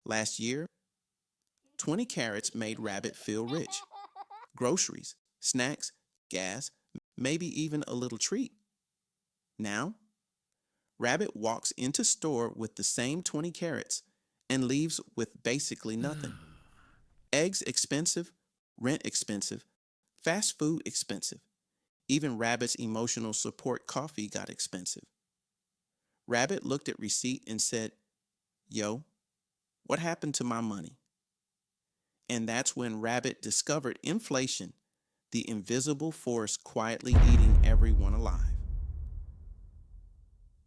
Last year, 20 carrots made Rabbit feel rich. Groceries, snacks, gas, maybe even a little treat. Now, Rabbit walks into store with the same 20 carrots and leaves with basically nothing. Eggs expensive, rent expensive, fast food expensive. Even Rabbit's emotional support coffee got expensive. Rabbit looked at receipt and said, "Yo, what happened to my money?" And that's when Rabbit discovered inflation, the invisible force quietly eating everyone alive.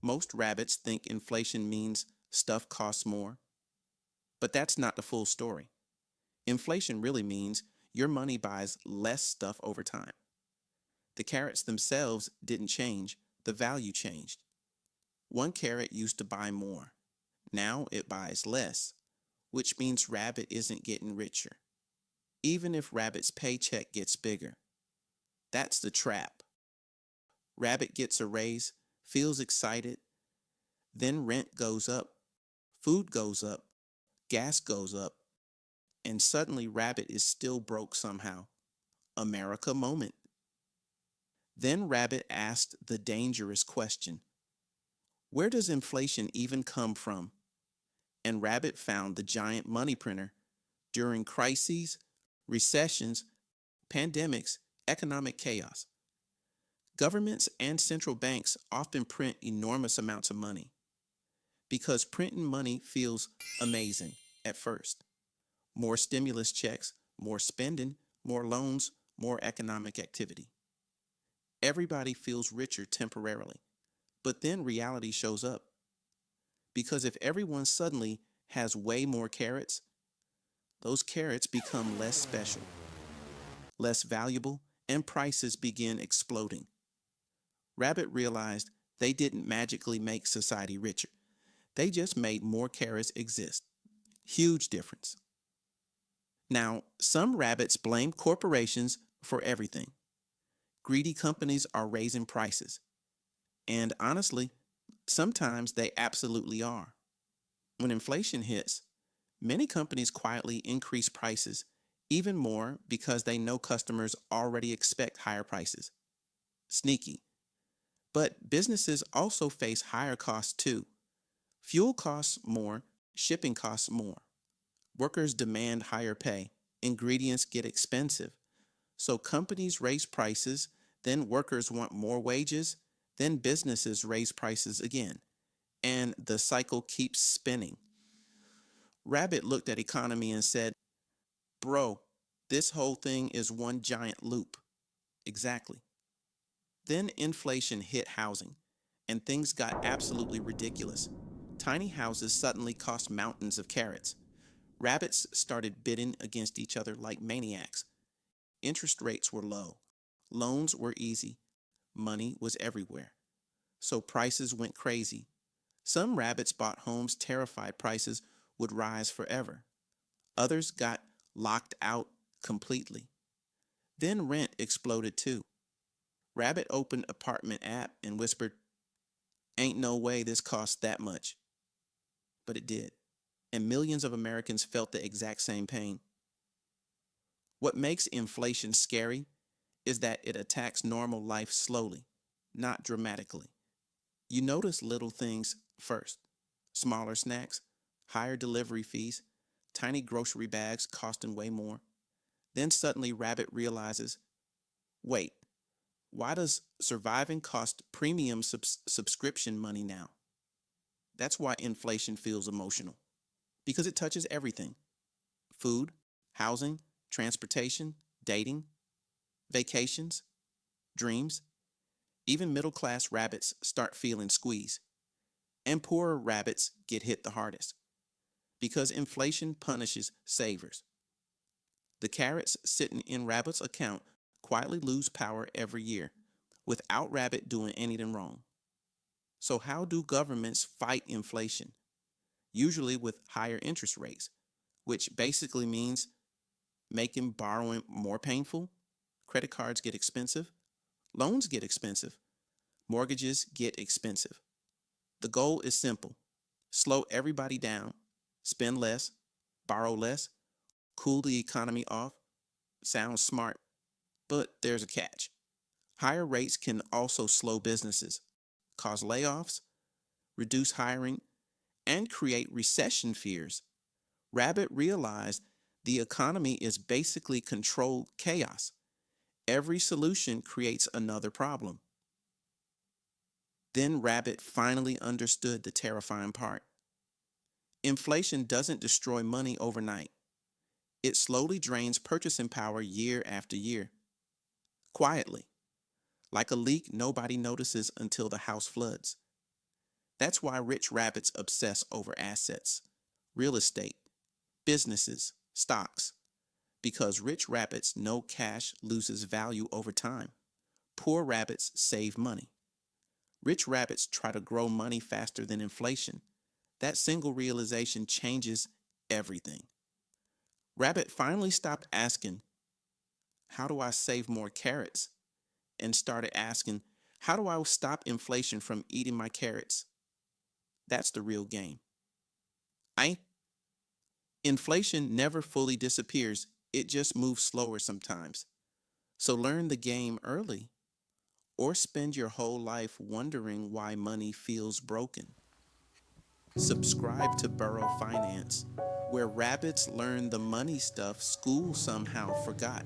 Most rabbits think inflation means stuff costs more, but that's not the full story. Inflation really means your money buys less stuff over time. The carrots themselves didn't change, the value changed. One carrot used to buy more. Now it buys less, which means Rabbit isn't getting richer, even if Rabbit's paycheck gets bigger. That's the trap. Rabbit gets a raise, feels excited, then rent goes up, food goes up, gas goes up, and suddenly Rabbit is still broke somehow. America moment. Then Rabbit asked the dangerous question: where does inflation even come from? And Rabbit found the giant money printer. During crises, recessions, pandemics, economic chaos, governments and central banks often print enormous amounts of money because printing money feels amazing at first. More stimulus checks, more spending, more loans, more economic activity. Everybody feels richer temporarily, but then reality shows up. Because if everyone suddenly has way more carrots, those carrots become less special, less valuable, and prices begin exploding. Rabbit realized they didn't magically make society richer. They just made more carrots exist. Huge difference. Now, some rabbits blame corporations for everything. Greedy companies are raising prices. And honestly, sometimes they absolutely are. When inflation hits, many companies quietly increase prices even more because they know customers already expect higher prices. Sneaky. But businesses also face higher costs too. Fuel costs more, shipping costs more. Workers demand higher pay, ingredients get expensive. So companies raise prices, then workers want more wages, then businesses raise prices again. And the cycle keeps spinning. Rabbit looked at economy and said, "Bro, this whole thing is one giant loop." Exactly. Then inflation hit housing, and things got absolutely ridiculous. Tiny houses suddenly cost mountains of carrots. Rabbits started bidding against each other like maniacs. Interest rates were low. Loans were easy. Money was everywhere. So prices went crazy. Some rabbits bought homes terrified prices would rise forever. Others got locked out completely. Then rent exploded too. Rabbit opened apartment app and whispered, "Ain't no way this costs that much." But it did. And millions of Americans felt the exact same pain. What makes inflation scary is that it attacks normal life slowly, not dramatically. You notice little things first: smaller snacks, higher delivery fees, tiny grocery bags costing way more. Then suddenly Rabbit realizes, wait, why does surviving cost premium subscription money now? That's why inflation feels emotional, because it touches everything: food, housing, transportation, dating, vacations, dreams. Even middle class rabbits start feeling squeezed, and poorer rabbits get hit the hardest because inflation punishes savers. The carrots sitting in Rabbit's account quietly lose power every year without Rabbit doing anything wrong. So, how do governments fight inflation? Usually with higher interest rates, which basically means making borrowing more painful. Credit cards get expensive, loans get expensive, mortgages get expensive. The goal is simple: slow everybody down, spend less, borrow less, cool the economy off. Sounds smart, but there's a catch. Higher rates can also slow businesses, cause layoffs, reduce hiring, and create recession fears. Rabbit realized the economy is basically controlled chaos. Every solution creates another problem. Then Rabbit finally understood the terrifying part. Inflation doesn't destroy money overnight. It slowly drains purchasing power year after year, quietly, like a leak nobody notices until the house floods. That's why rich rabbits obsess over assets, real estate, businesses, stocks, because rich rabbits know cash loses value over time. Poor rabbits save money. Rich rabbits try to grow money faster than inflation. That single realization changes everything. Rabbit finally stopped asking, how do I save more carrots? And started asking, how do I stop inflation from eating my carrots? That's the real game. I Inflation never fully disappears. It just moves slower sometimes. So learn the game early or spend your whole life wondering why money feels broken. Subscribe to Burrow Finance, where rabbits learn the money stuff school somehow forgot.